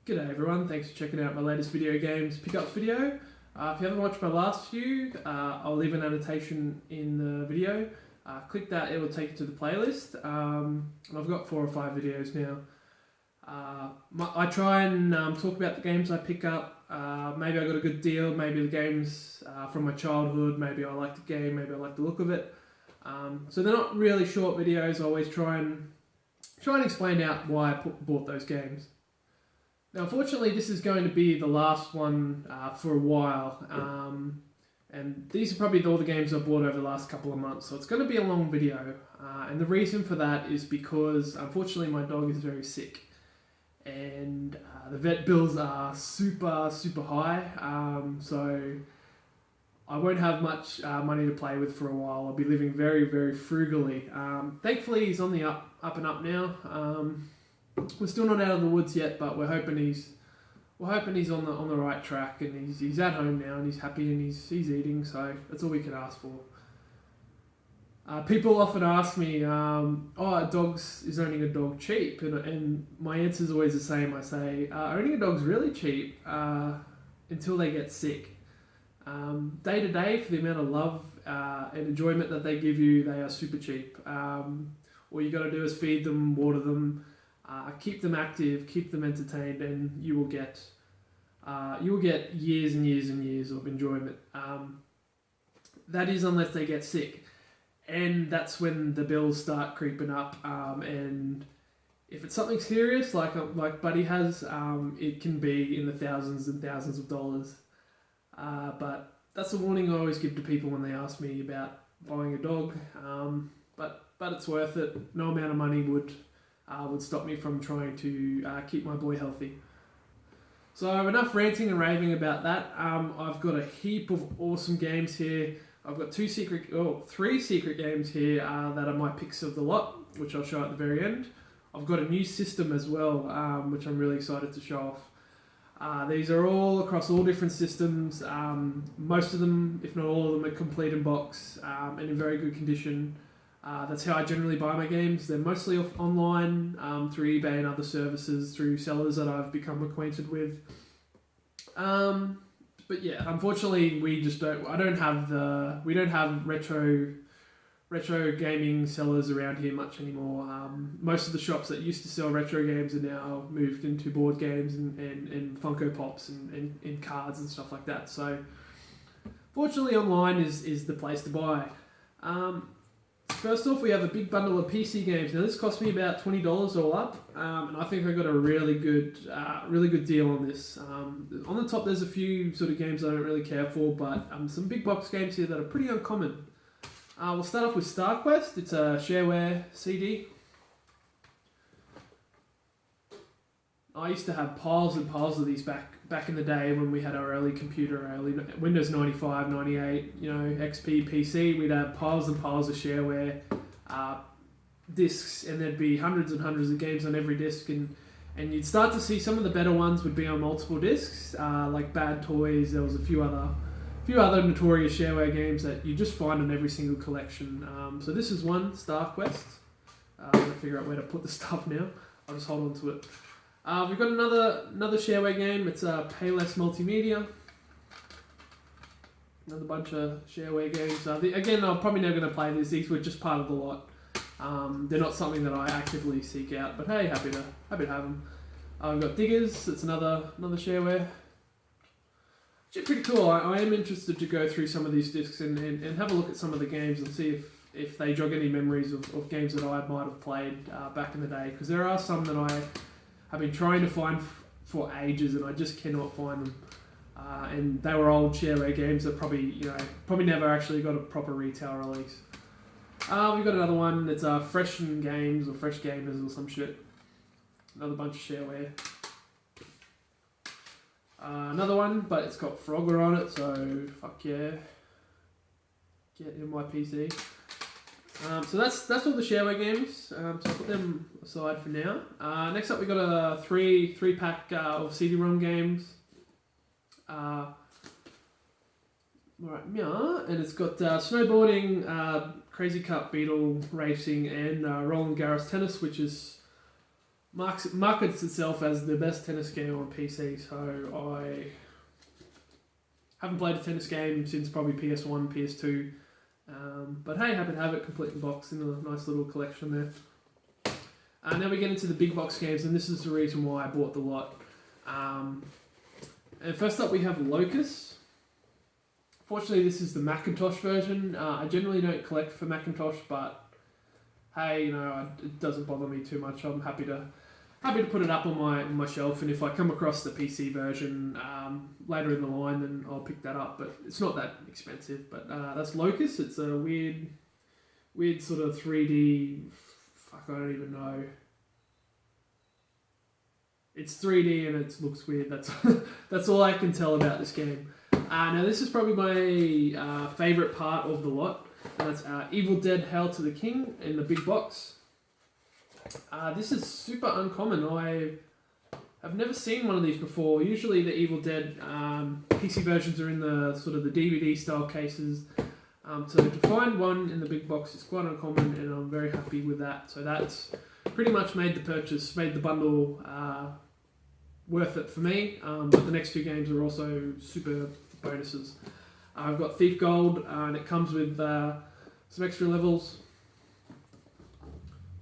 G'day everyone, thanks for checking out my latest video games pickups video. If you haven't watched my last few, I'll leave an annotation in the video. Click that, it will take you to the playlist. And I've got 4 or 5 videos now. I try and talk about the games I pick up. Maybe I got a good deal, maybe the games from my childhood, maybe I like the game, maybe I like the look of it. So they're not really short videos. I always try and explain out why I bought those games. Now, unfortunately, this is going to be the last one for a while, and these are probably all the games I've bought over the last couple of months, so it's going to be a long video, and the reason for that is because, unfortunately, my dog is very sick, and the vet bills are super high, so I won't have much money to play with for a while. I'll be living very frugally. Thankfully, he's on the up and up now. We're still not out of the woods yet, but we're hoping he's on the right track, and he's at home now, and he's happy, and he's eating. So that's all we can ask for. People often ask me, is owning a dog cheap? And my answer is always the same. I say, owning a dog's really cheap until they get sick. Day to day, for the amount of love and enjoyment that they give you, they are super cheap. All you got to do is feed them, water them. Keep them active, keep them entertained, and you will get years and years of enjoyment. That is, unless they get sick, and that's when the bills start creeping up. And if it's something serious, like Buddy has, it can be in the thousands and thousands of dollars. But that's a warning I always give to people when they ask me about buying a dog. But it's worth it. No amount of money would stop me from trying to keep my boy healthy. So enough ranting and raving about that. I've got a heap of awesome games here. I've got 3 secret games here that are my picks of the lot, which I'll show at the very end. I've got a new system as well, which I'm really excited to show off. These are all across all different systems. Most of them, if not all of them, are complete in box and in very good condition. That's how I generally buy my games. They're mostly online, through eBay and other services, through sellers that I've become acquainted with. But yeah, unfortunately, we don't have retro gaming sellers around here much anymore. Most of the shops that used to sell retro games are now moved into board games and Funko Pops and cards and stuff like that. So, fortunately, online is the place to buy. First off, we have a big bundle of PC games. Now, this cost me about $20 all up, and I think I got a really good deal on this. On the top, there's a few sort of games I don't really care for, but some big box games here that are pretty uncommon. We'll start off with StarQuest. It's a shareware CD. I used to have piles and piles of these back in the day when we had our early Windows 95, 98, XP, PC. We'd have piles and piles of shareware discs, and there'd be hundreds and hundreds of games on every disc, and you'd start to see some of the better ones would be on multiple discs, like Bad Toys. There was a few other notorious shareware games that you just find on every single collection. So this is one, StarQuest. I'm going to figure out where to put the stuff now. I'll just hold on to it. We've got another shareware game. It's Payless Multimedia. Another bunch of shareware games. Again, I'm probably never going to play these. These were just part of the lot. They're not something that I actively seek out, but hey, happy to have them. I've got Diggers. It's another shareware. It's pretty cool. I am interested to go through some of these discs and have a look at some of the games and see if they jog any memories of games that I might have played back in the day, because there are some that I've been trying to find for ages, and I just cannot find them. And they were old shareware games that probably never actually got a proper retail release. We've got another one that's Fresh Games or Fresh Gamers or some shit. Another bunch of shareware. Another one, but it's got Frogger on it, so fuck yeah. Get in my PC. So that's all the shareware games. So I'll put them aside for now. Next up, we got a three pack of CD-ROM games. And it's got snowboarding, Crazy Cup, Beetle racing, and Roland Garros tennis, which is markets itself as the best tennis game on PC, so I haven't played a tennis game since probably PS1, PS2. But hey, happy to have it complete in box in a nice little collection there. Now we get into the big box games, and this is the reason why I bought the lot. And first up we have Locust. Fortunately, this is the Macintosh version. I generally don't collect for Macintosh, but hey, it doesn't bother me too much. I'm happy to put it up on my shelf, and if I come across the PC version later in the line, then I'll pick that up. But it's not that expensive. But that's Locust. It's a weird sort of 3D. Fuck, I don't even know. It's 3D and it looks weird. That's all I can tell about this game. Now this is probably my favourite part of the lot, and that's Evil Dead: Hail to the King in the big box. This is super uncommon. I have never seen one of these before. Usually the Evil Dead PC versions are in the sort of the DVD style cases. So to find one in the big box is quite uncommon, and I'm very happy with that. So that's pretty much made the bundle worth it for me. But the next two games are also super bonuses. I've got Thief Gold, and it comes with some extra levels.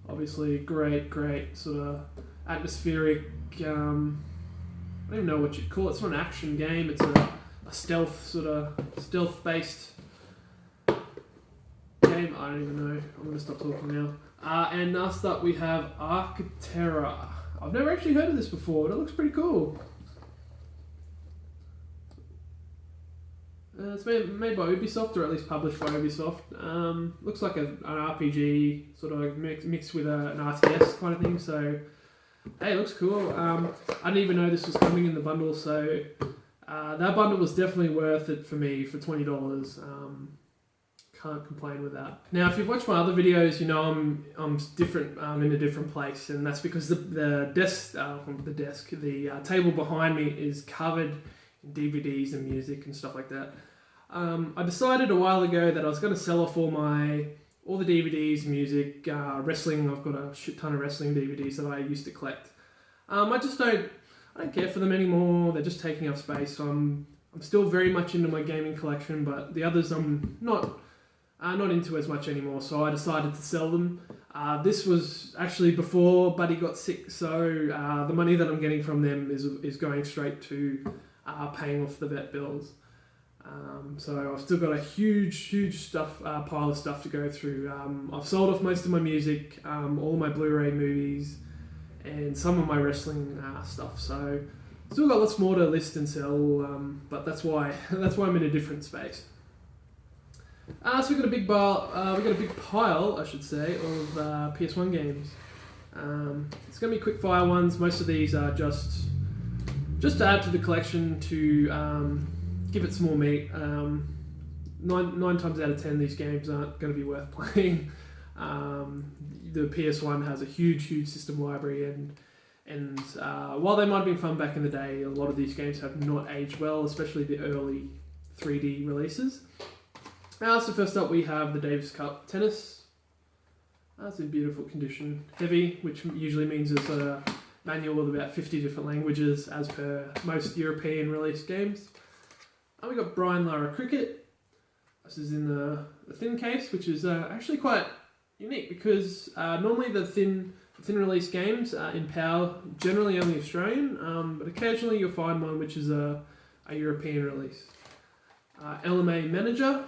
Obviously, great sort of atmospheric. I don't even know what you'd call it. It's not an action game. It's a stealth based game. I don't even know. I'm going to stop talking now. And last up we have Arcterra. I've never actually heard of this before, but it looks pretty cool. It's made by Ubisoft, or at least published by Ubisoft. Looks like an RPG, sort of mixed with an RTS kind of thing, so hey, it looks cool. I didn't even know this was coming in the bundle, so that bundle was definitely worth it for me for $20. Can't complain with that. Now, if you've watched my other videos, you know I'm different. In a different place, and that's because the table behind me is covered in DVDs and music and stuff like that. I decided a while ago that I was going to sell off all the DVDs, music, wrestling. I've got a shit ton of wrestling DVDs that I used to collect. I don't care for them anymore. They're just taking up space. So I'm still very much into my gaming collection, but the others I'm not into as much anymore, so I decided to sell them. This was actually before Buddy got sick, so the money that I'm getting from them is going straight to paying off the vet bills. So I've still got a huge pile of stuff to go through. I've sold off most of my music, all my Blu-ray movies, and some of my wrestling stuff. So still got lots more to list and sell, but that's why I'm in a different space. So we've got a big pile, I should say, of PS1 games. It's going to be quick fire ones. Most of these are just to add to the collection, to give it some more meat. 9 times out of 10, these games aren't going to be worth playing. The PS1 has a huge system library, and while they might have been fun back in the day, a lot of these games have not aged well, especially the early 3D releases. So first up we have the Davis Cup Tennis. It's in beautiful condition. Heavy, which usually means it's a manual with about 50 different languages, as per most European released games. And we got Brian Lara Cricket. This is in the thin case, which is actually quite unique, because normally the thin release games in PAL generally only Australian, but occasionally you'll find one which is a European release. LMA Manager.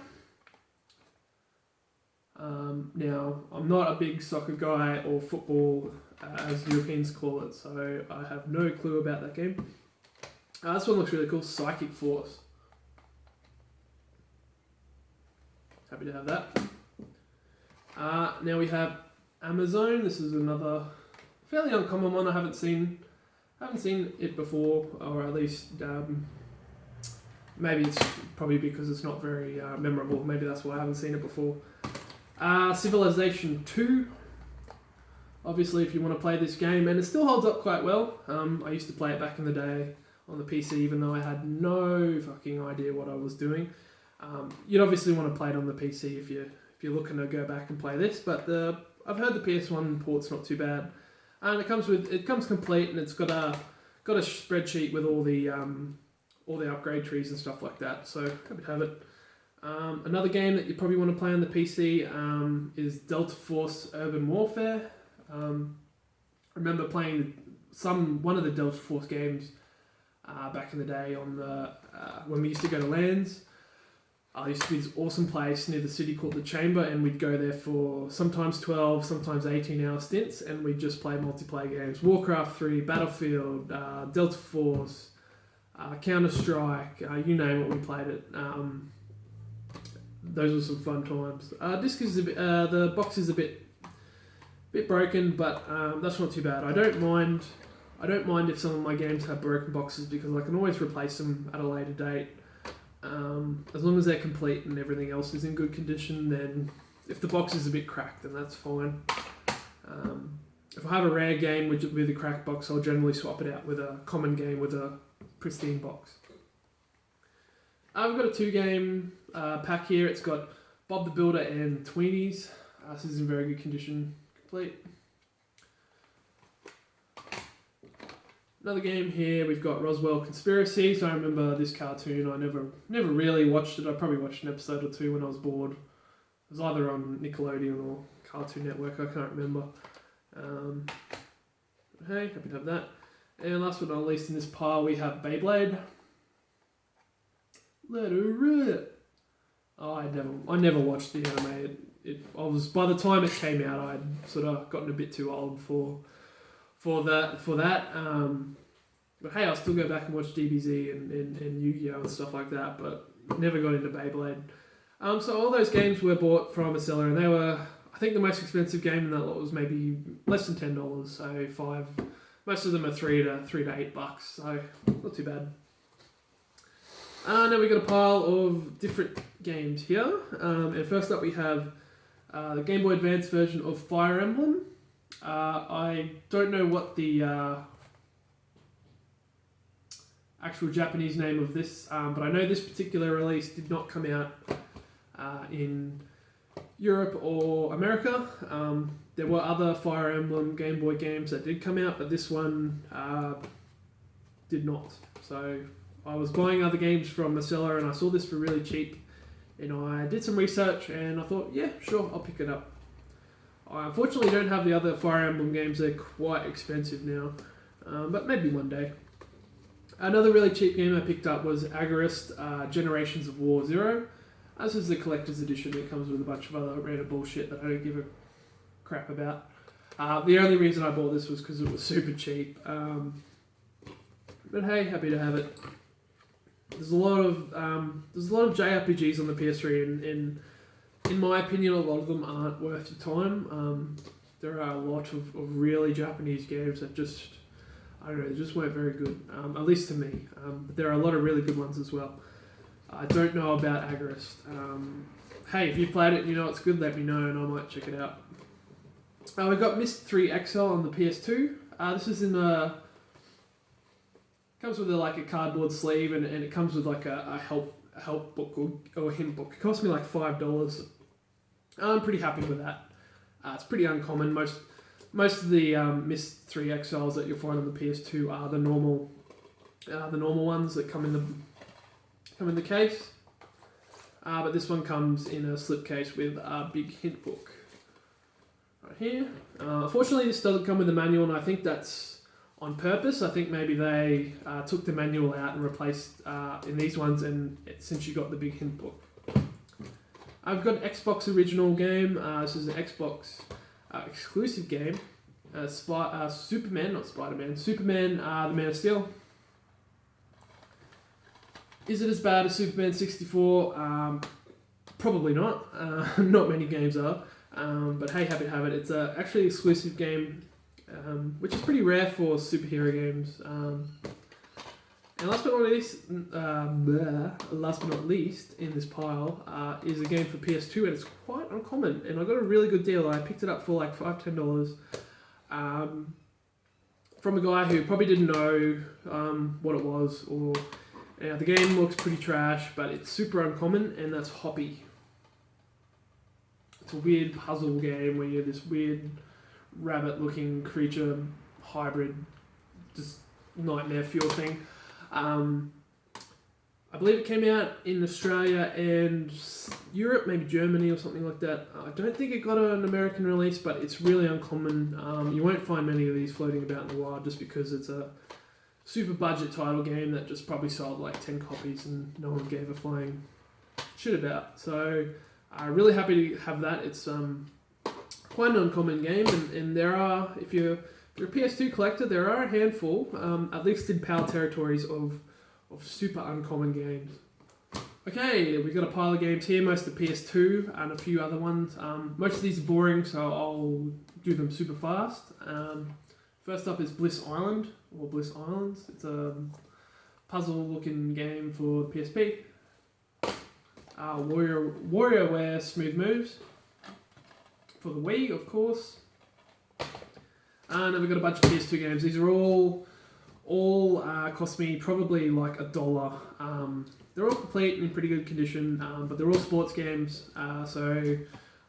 Now, I'm not a big soccer guy or football, as Europeans call it, so I have no clue about that game. This one looks really cool, Psychic Force. Happy to have that. Now we have Amazon. This is another fairly uncommon one. I haven't seen it before, or at least maybe it's probably because it's not very memorable. Maybe that's why I haven't seen it before. Civilization 2. Obviously, if you want to play this game, and it still holds up quite well. I used to play it back in the day on the PC, even though I had no fucking idea what I was doing. You'd obviously want to play it on the PC if you're looking to go back and play this, but I've heard the PS1 port's not too bad. And it comes complete, and it's got a spreadsheet with all the upgrade trees and stuff like that. So happy to have it. Another game that you probably want to play on the PC is Delta Force Urban Warfare. I remember playing one of the Delta Force games back in the day on the when we used to go to LANs. There used to be this awesome place near the city called the Chamber, and we'd go there for sometimes 12, sometimes 18-hour stints, and we'd just play multiplayer games. Warcraft 3, Battlefield, Delta Force, Counter-Strike, you name it, we played it. Those were some fun times. Disc is the box is a bit broken, but that's not too bad. I don't mind if some of my games have broken boxes, because I can always replace them at a later date. As long as they're complete and everything else is in good condition, then if the box is a bit cracked, then that's fine. If I have a rare game with a cracked box, I'll generally swap it out with a common game with a pristine box. I've got a 2-game pack here. It's got Bob the Builder and Tweenies. This is in very good condition. Complete. Another game here, we've got Roswell Conspiracy. So I remember this cartoon. I never really watched it. I probably watched an episode or two when I was bored. It was either on Nickelodeon or Cartoon Network, I can't remember. Hey, happy to have that. And last but not least in this pile, we have Beyblade. Let her rip. Oh, I never watched the anime. By the time it came out, I'd sort of gotten a bit too old for that. But hey, I'll still go back and watch DBZ and Yu-Gi-Oh! And stuff like that, but never got into Beyblade. So all those games were bought from a seller, and they were, I think the most expensive game in that lot was maybe less than $10, so $5. Most of them are $3 to $8, so not too bad. Now we've got a pile of different games here. And first up we have the Game Boy Advance version of Fire Emblem. I don't know what the actual Japanese name of this, but I know this particular release did not come out in Europe or America. There were other Fire Emblem Game Boy games that did come out, but this one did not. So I was buying other games from a seller, and I saw this for really cheap, and I did some research, and I thought, yeah, sure, I'll pick it up. I unfortunately don't have the other Fire Emblem games. They're quite expensive now, but maybe one day. Another really cheap game I picked up was Agarist Generations of War Zero. This is the collector's edition. It comes with a bunch of other random bullshit that I don't give a crap about. The only reason I bought this was because it was super cheap. But hey, happy to have it. There's a lot of JRPGs on the PS3, and in my opinion, a lot of them aren't worth your time. There are a lot of really Japanese games that just, I don't know, they just weren't very good, at least to me. But there are a lot of really good ones as well. I don't know about Agarist. Hey, if you played it and you know it's good, let me know and I might check it out. We've got Myst 3 XL on the PS2. This is in a... comes with a cardboard sleeve, and it comes with a help book or hint book. It cost me like $5. I'm pretty happy with that. It's pretty uncommon. Most of the Myst 3 XLs that you'll find on the PS2 are the normal ones that come in the case. But this one comes in a slipcase with a big hint book right here. Unfortunately, this doesn't come with a manual, and I think that's on purpose. I think maybe they took the manual out and replaced in these ones, and since you got the big hint book. I've got an Xbox original game. This is an Xbox exclusive game. Superman, not Spider-Man. Superman, the Man of Steel. Is it as bad as Superman 64? Probably not. Not many games are. But hey, happy to have it. It's actually an exclusive game, which is pretty rare for superhero games. And last but not least in this pile is a game for PS2, and it's quite uncommon. And I got a really good deal. I picked it up for like $5-10 from a guy who probably didn't know what it was. Or the game looks pretty trash, but it's super uncommon, and that's Hoppy. It's a weird puzzle game where you're this weird rabbit-looking creature hybrid, just nightmare fuel thing. I believe it came out in Australia and Europe, maybe Germany or something like that. I don't think it got an American release, but it's really uncommon. You won't find many of these floating about in the wild just because it's a super budget title game that just probably sold like 10 copies and no one gave a flying shit about. So really happy to have that. It's quite an uncommon game, and there are, if you're a PS2 collector, there are a handful, at least in PAL territories, of super uncommon games. Okay, we've got a pile of games here, most of PS2 and a few other ones. Most of these are boring, so I'll do them super fast. First up is Bliss Island, or Bliss Islands. It's a puzzle-looking game for PSP. WarioWare Smooth Moves for the Wii, of course. And then we've got a bunch of PS2 games. These are all cost me probably like $1. They're all complete and in pretty good condition, but they're all sports games, so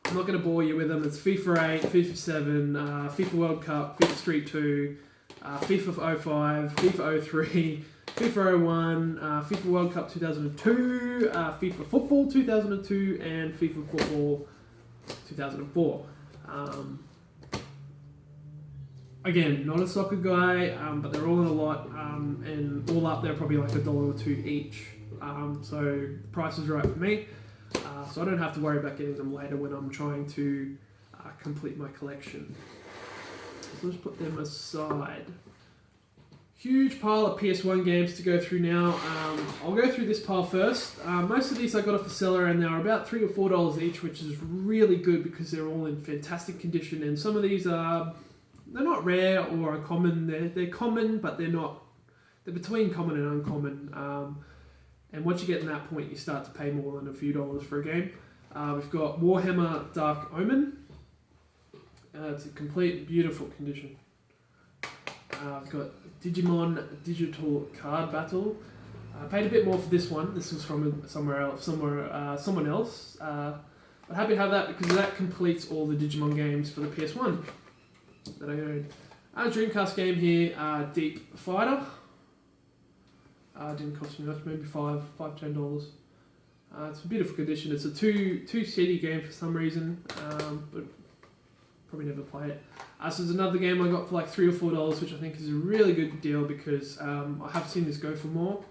I'm not going to bore you with them. It's FIFA 8, FIFA 7, FIFA World Cup, FIFA Street 2, FIFA 05, FIFA 03, FIFA 01, FIFA World Cup 2002, FIFA Football 2002, and FIFA Football 2004. Again, not a soccer guy, but they're all in a lot, and all up they're probably like $1 or $2 each. So the price is right for me, so I don't have to worry about getting them later when I'm trying to complete my collection. So let's put them aside. Huge pile of PS1 games to go through now. I'll go through this pile first. Most of these I got off the seller, and they're about $3 or $4 each, which is really good because they're all in fantastic condition, and some of these are... they're not rare or uncommon. They're common, but they're not. They're between common and uncommon. And once you get to that point, you start to pay more than a few dollars for a game. We've got Warhammer Dark Omen. It's a complete, beautiful condition. We've got Digimon Digital Card Battle. I paid a bit more for this one. This was from someone else. But happy to have that because that completes all the Digimon games for the PS1 that I own. A Dreamcast game here, Deep Fighter. Didn't cost me much, maybe $10. It's a beautiful condition. It's a two CD game for some reason, but probably never play it. So there's another game I got for like $3 or $4, which I think is a really good deal because I have seen this go for more.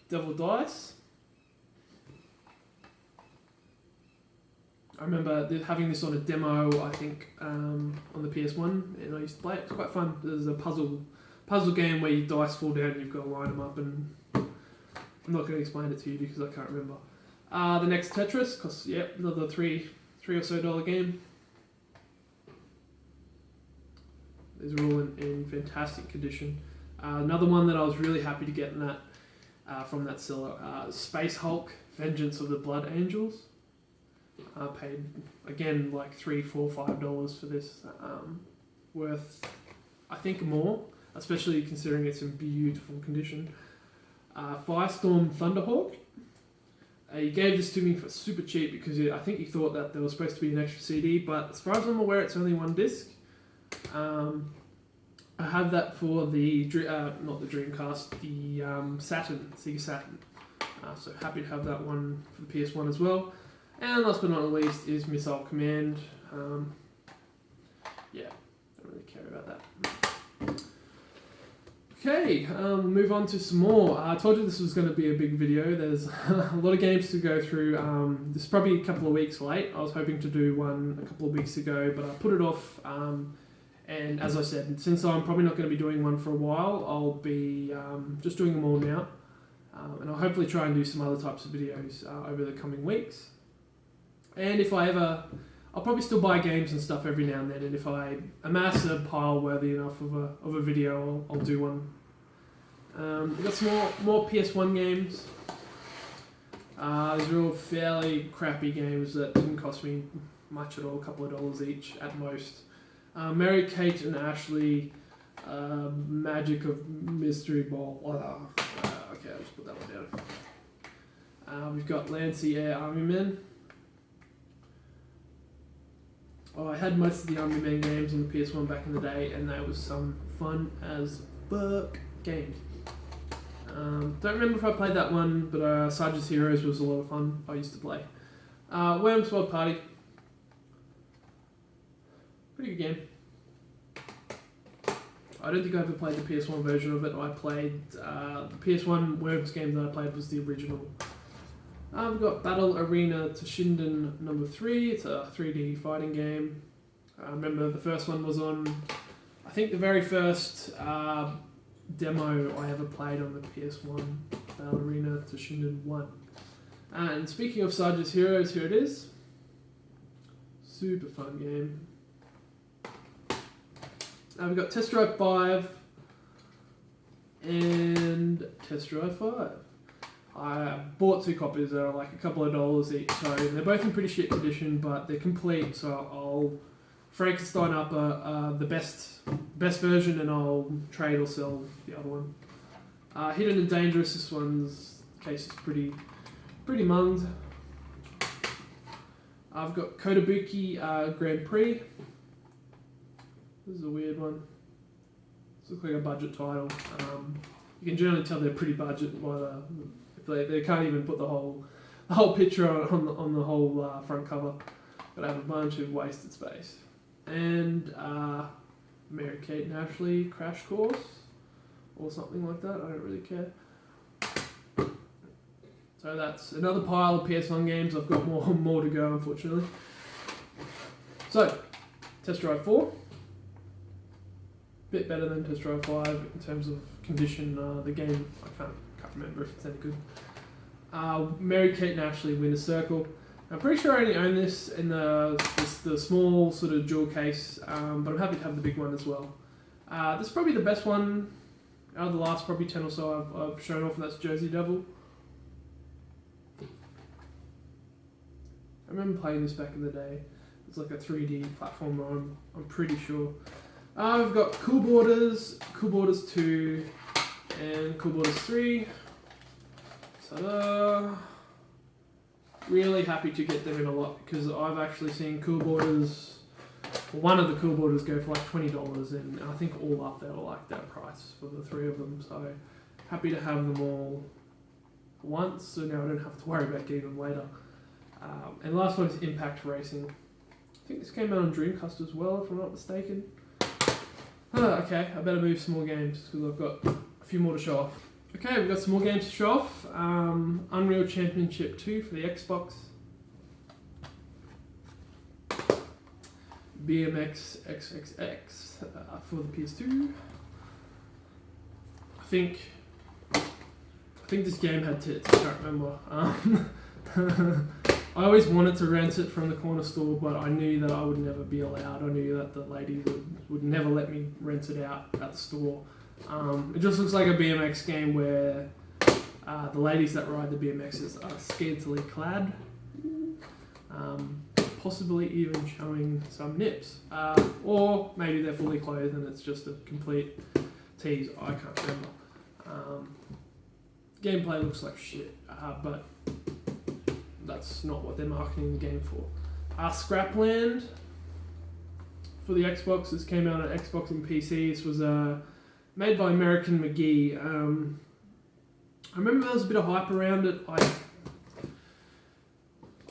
Devil Dice. I remember having this on a demo, I think, on the PS1, and I used to play it. It's quite fun. There's a puzzle game where your dice fall down and you've got to line them up, and I'm not going to explain it to you because I can't remember. The next Tetris costs, another $3 or so game. These are all in fantastic condition. Another one that I was really happy to get in that from that seller, Space Hulk, Vengeance of the Blood Angels. I paid, again, like $3, $4, $5 for this. Worth, I think, more, especially considering it's in beautiful condition. Firestorm Thunderhawk. He gave this to me for super cheap because I think he thought that there was supposed to be an extra CD, but as far as I'm aware, it's only one disc. I have that for the, not the Dreamcast, the Sega Saturn. So happy to have that one for the PS1 as well. And last but not least is Missile Command. Don't really care about that. Okay, move on to some more. I told you this was going to be a big video. There's a lot of games to go through. This is probably a couple of weeks late. I was hoping to do one a couple of weeks ago, but I put it off. And as I said, since I'm probably not going to be doing one for a while, I'll be just doing them all now. And I'll hopefully try and do some other types of videos over the coming weeks. And if I ever, I'll probably still buy games and stuff every now and then, and if I amass a pile worthy enough of a video, I'll do one. We've got some more PS1 games. These are all fairly crappy games that didn't cost me much at all, a couple of dollars each at most. Mary Kate and Ashley, Magic of Mystery Ball. Okay, I'll just put that one down. We've got Lancy Air Army Men. Oh, I had most of the Army Men games on the PS1 back in the day, and they was some fun as fuck games. Don't remember if I played that one, but Sarge's Heroes was a lot of fun. I used to play. Worms World Party. Pretty good game. I don't think I ever played the PS1 version of it. I played the PS1 Worms game that I played was the original. We've got Battle Arena Toshinden number 3. It's a 3D fighting game. I remember the first one was on, I think the very first demo I ever played on the PS1, Battle Arena Toshinden 1. And speaking of Sarge's Heroes, here it is. Super fun game. We've got Test Drive 5 and Test Drive 5. I bought 2 copies. They're like a couple of dollars each, so they're both in pretty shit condition, but they're complete. So I'll Frankenstein up the best version, and I'll trade or sell the other one. Hidden and Dangerous. This one's case is pretty munged. I've got Kotobuki Grand Prix. This is a weird one. This looks like a budget title. You can generally tell they're pretty budget by they can't even put the whole picture on the whole front cover. But I have a bunch of wasted space. And Mary-Kate and Ashley Crash Course or something like that. I don't really care. So that's another pile of PS1 games. I've got more to go, unfortunately. So Test Drive 4. Bit better than Test Drive 5 in terms of condition. The game, I can't remember if it's any good. Mary-Kate and Ashley Winter Circle. I'm pretty sure I only own this in the small sort of jewel case, but I'm happy to have the big one as well. This is probably the best one out of the last probably 10 or so I've shown off, and that's Jersey Devil. I remember playing this back in the day. It's like a 3D platformer, I'm pretty sure. We've got Cool Borders 2, and Cool Borders 3. Ta-da! Really happy to get them in a lot, because I've actually seen Cool Borders, one of the Cool Borders go for like $20, and I think all up they were like that price for the 3 of them, so happy to have them all once, so now I don't have to worry about getting them later. And last one is Impact Racing. I think this came out on Dreamcast as well, if I'm not mistaken. Okay, I better move some more games because I've got a few more to show off. Okay, we've got some more games to show off. Unreal Championship 2 for the Xbox. BMX XXX for the PS2. I think this game had tits, I can't remember. I always wanted to rent it from the corner store, but I knew that I would never be allowed. I knew that the lady would never let me rent it out at the store. It just looks like a BMX game where the ladies that ride the BMXs are scantily clad, possibly even showing some nips. Or maybe they're fully clothed and it's just a complete tease. I can't remember. Gameplay looks like shit, but that's not what they're marketing the game for. Scrapland for the Xbox. This came out on Xbox and PC. This was made by American McGee. I remember there was a bit of hype around it.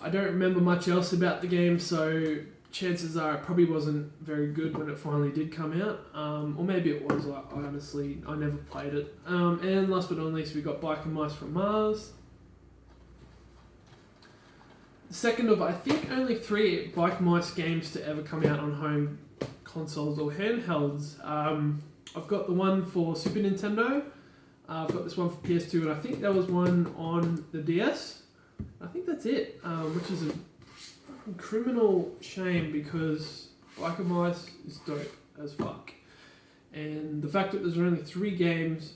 I don't remember much else about the game, so chances are it probably wasn't very good when it finally did come out. Or maybe it was. I never played it. And last but not least, we got Bike and Mice from Mars. Second of, I think, only 3 Bike Mice games to ever come out on home consoles or handhelds. I've got the one for Super Nintendo, I've got this one for PS2, and I think there was one on the DS. I think that's it, which is a criminal shame because Bike and Mice is dope as fuck. And the fact that there's only 3 games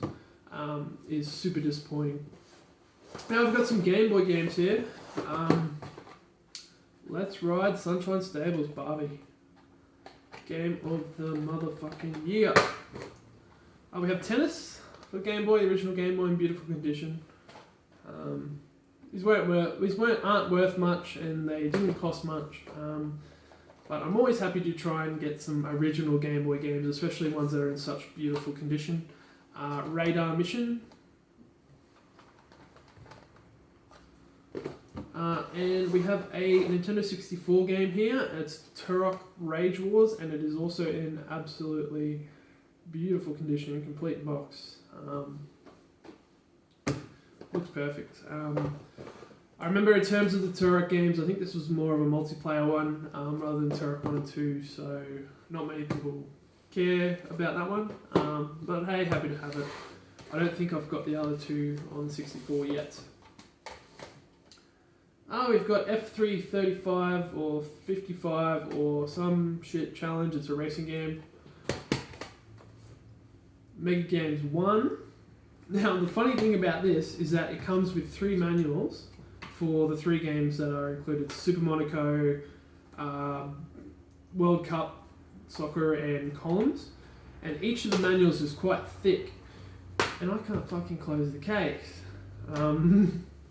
is super disappointing. Now I've got some Game Boy games here. Let's ride Sunshine Stables Barbie. Game of the motherfucking year. We have Tennis for Game Boy, the original Game Boy in beautiful condition. These aren't worth much and they didn't cost much. But I'm always happy to try and get some original Game Boy games, especially ones that are in such beautiful condition. Radar Mission. And we have a Nintendo 64 game here. It's Turok Rage Wars, and it is also in absolutely beautiful condition, complete box. Looks perfect. I remember in terms of the Turok games, I think this was more of a multiplayer one rather than Turok 1 and 2, so not many people care about that one. But hey, happy to have it. I don't think I've got the other two on 64 yet. We've got F335 or 55 or some shit challenge. It's a racing game. Mega Games 1. Now, the funny thing about this is that it comes with 3 manuals for the 3 games that are included: Super Monaco, World Cup Soccer, and Columns. And each of the manuals is quite thick. And I can't fucking close the case.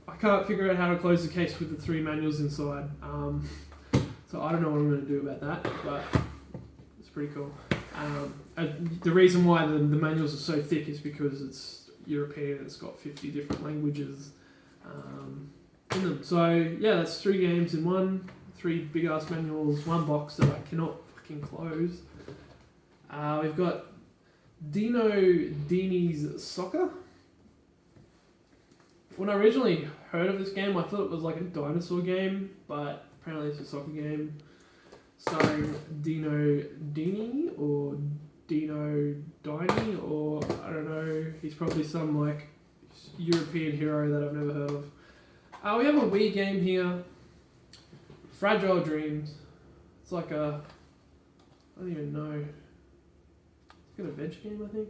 I can't figure out how to close the case with the 3 manuals inside. So I don't know what I'm going to do about that, but it's pretty cool. The reason why the manuals are so thick is because it's European and it's got 50 different languages in them. So yeah, that's 3 games in one, 3 big ass manuals, 1 box that I cannot fucking close. We've got Dino Dini's Soccer. When I originally heard of this game, I thought it was like a dinosaur game, but apparently it's a soccer game starring Dino Dini or Dino Dini, or I don't know. He's probably some like European hero that I've never heard of. We have a Wii game here, Fragile Dreams. It's like a, I don't even know. It's like an adventure game, I think.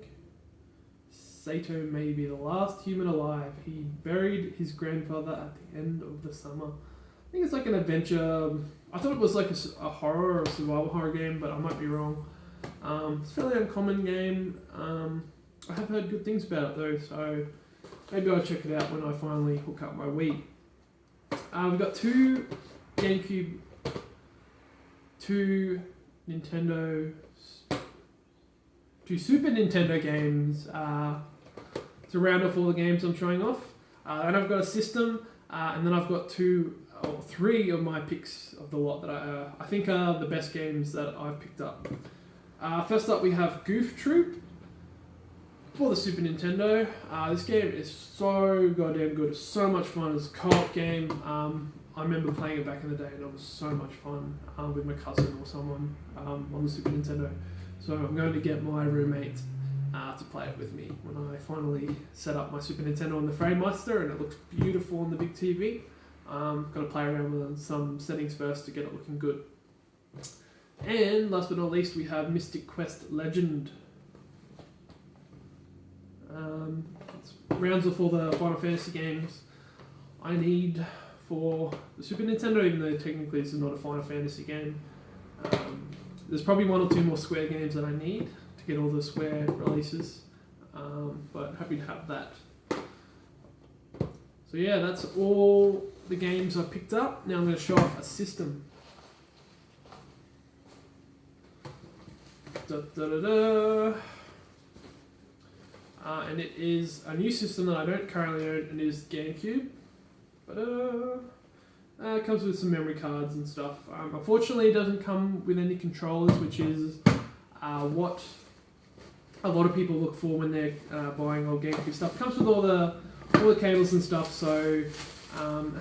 Sato may be the last human alive. He buried his grandfather at the end of the summer. I think it's like an adventure. I thought it was like a horror or a survival horror game, but I might be wrong. It's a fairly uncommon game. I have heard good things about it though, so maybe I'll check it out when I finally hook up my Wii. We've got 2 GameCube, 2 Nintendo, 2 Super Nintendo games to round off all the games I'm showing off. And I've got a system, and then I've got 2 or 3 of my picks of the lot that I think are the best games that I've picked up. First up we have Goof Troop for the Super Nintendo. This game is so goddamn good. It's so much fun. It's a co-op game. I remember playing it back in the day and it was so much fun with my cousin or someone on the Super Nintendo. So I'm going to get my roommate to play it with me when I finally set up my Super Nintendo on the FrameMaster, and it looks beautiful on the big TV. Got to play around with some settings first to get it looking good. And last but not least, we have Mystic Quest Legend. Rounds off all the Final Fantasy games I need for the Super Nintendo, even though technically this is not a Final Fantasy game. There's probably 1 or 2 more Square games that I need to get all the Square releases, but happy to have that. So yeah, that's all the games I picked up. Now I'm going to show off a system. And it is a new system that I don't currently own, and is GameCube. But it comes with some memory cards and stuff. Unfortunately, it doesn't come with any controllers, which is what a lot of people look for when they're buying old GameCube stuff. It comes with all the cables and stuff, so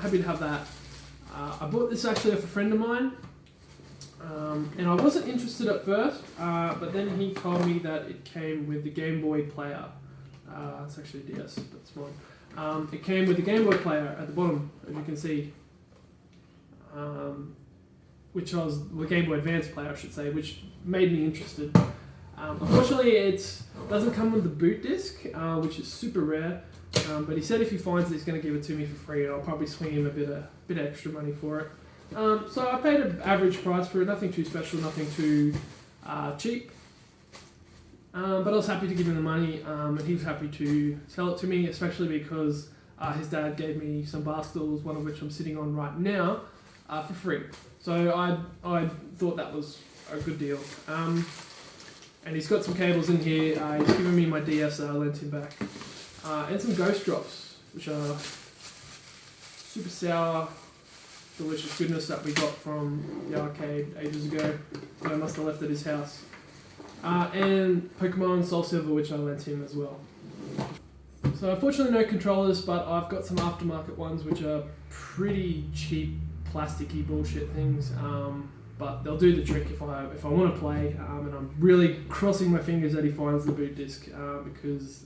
happy to have that. I bought this actually off a friend of mine, and I wasn't interested at first, but then he told me that it came with the Game Boy player. It's actually a DS, but it's mine. It came with the Game Boy player at the bottom, as you can see, which was the Game Boy Advance player, I should say, which made me interested. Unfortunately, it doesn't come with the boot disc, which is super rare. But he said if he finds it, he's going to give it to me for free, and I'll probably swing him a bit extra money for it. So I paid an average price for it, nothing too special, nothing too cheap. But I was happy to give him the money, and he was happy to sell it to me, especially because his dad gave me some bar stools, one of which I'm sitting on right now, for free. So I thought that was a good deal. And he's got some cables in here. He's given me my DS that I lent him back. And some Ghost Drops, which are super sour, delicious goodness that we got from the arcade ages ago. That I must have left at his house. And Pokemon Soul Silver, which I lent him as well. So unfortunately no controllers, but I've got some aftermarket ones which are pretty cheap, plasticky bullshit things. But they'll do the trick if I want to play, and I'm really crossing my fingers that he finds the boot disc, because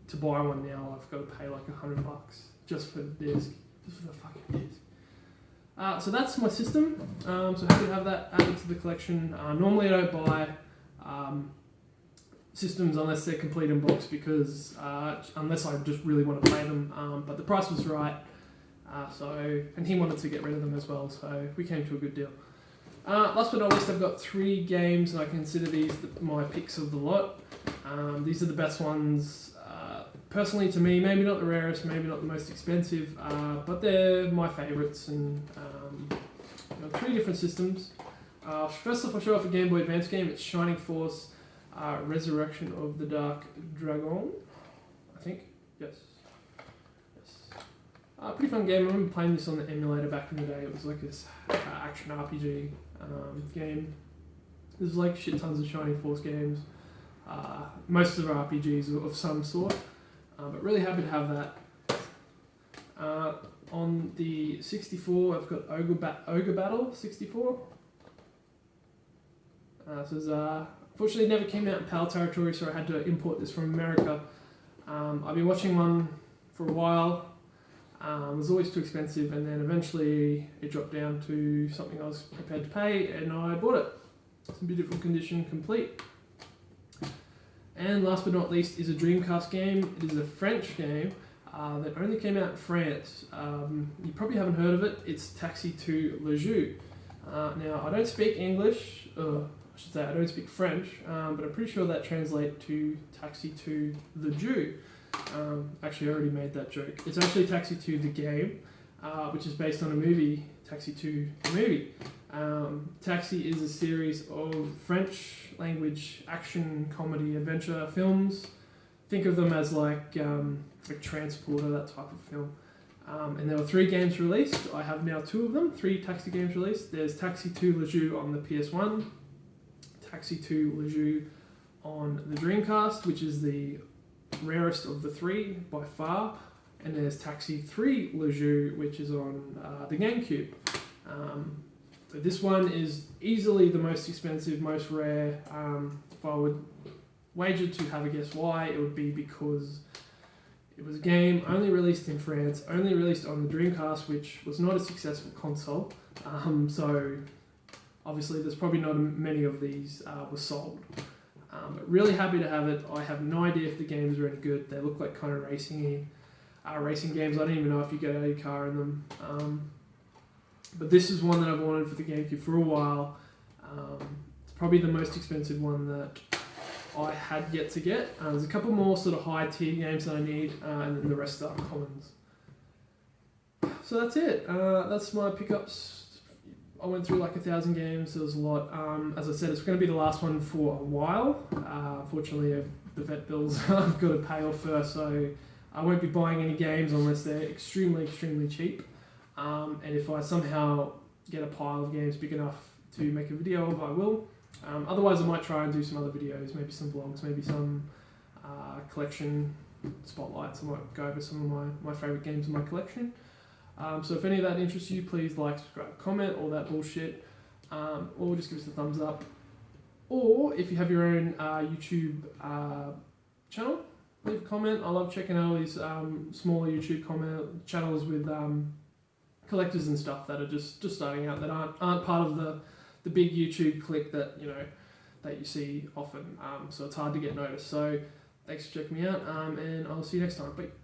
to buy one now I've got to pay like $100 just for the disc, just for the fucking disc. So that's my system. So happy to have that added to the collection. Normally I don't buy systems unless they're complete in box, because unless I just really want to play them. But the price was right, and he wanted to get rid of them as well, so we came to a good deal. Last but not least, I've got 3 games, and I consider these my picks of the lot. These are the best ones, personally to me. Maybe not the rarest, maybe not the most expensive, but they're my favourites. And 3 different systems. First off, I'll show off a Game Boy Advance game. It's Shining Force, Resurrection of the Dark Dragon, I think. Yes. Pretty fun game. I remember playing this on the emulator back in the day. It was like this action RPG game. There's like shit tons of Shining Force games. Most of our RPGs of some sort. But really happy to have that. On the 64, I've got Ogre Battle 64. Unfortunately, it never came out in PAL territory, so I had to import this from America. I've been watching one for a while. It was always too expensive, and then eventually it dropped down to something I was prepared to pay, and I bought it. It's in beautiful condition, complete. And last but not least is a Dreamcast game. It is a French game that only came out in France. You probably haven't heard of it. It's Taxi to Le Jeu. Now, I don't speak English, I should say I don't speak French, but I'm pretty sure that translates to Taxi to the Jew. Actually, I already made that joke. It's actually Taxi to the game, which is based on a movie, Taxi to the movie. Taxi is a series of French language action, comedy, adventure films. Think of them as like Transporter, that type of film. And there were 3 games released. I have now 2 of them, 3 Taxi games released. There's Taxi to Le Jeu on the PS1, Taxi to Le Jeu on the Dreamcast, which is the rarest of the 3 by far, and there's Taxi 3 Le Jeu, which is on the GameCube. So this one is easily the most expensive, most rare. If I would wager to have a guess why, it would be because it was a game only released in France, only released on the Dreamcast, which was not a successful console. So obviously there's probably not many of these were sold. But really happy to have it. I have no idea if the games are any good. They look like kind of racing games. I don't even know if you get out of your car in them. But this is one that I've wanted for the GameCube for a while. It's probably the most expensive one that I had yet to get. There's a couple more sort of high tier games that I need, and then the rest are commons. So that's it. That's my pickups. I went through like 1,000 games. There was a lot. As I said, it's going to be the last one for a while. Unfortunately, the vet bills I've got to pay off first, so I won't be buying any games unless they're extremely, extremely cheap. And if I somehow get a pile of games big enough to make a video of, I will. Otherwise, I might try and do some other videos, maybe some vlogs, maybe some collection spotlights. I might go over some of my favourite games in my collection. So if any of that interests you, please like, subscribe, comment, all that bullshit. Or just give us a thumbs up. Or if you have your own YouTube channel, leave a comment. I love checking out all these smaller YouTube channels with collectors and stuff that are just starting out, that aren't part of the big YouTube clique that you see often. So it's hard to get noticed. So thanks for checking me out, and I'll see you next time. Bye.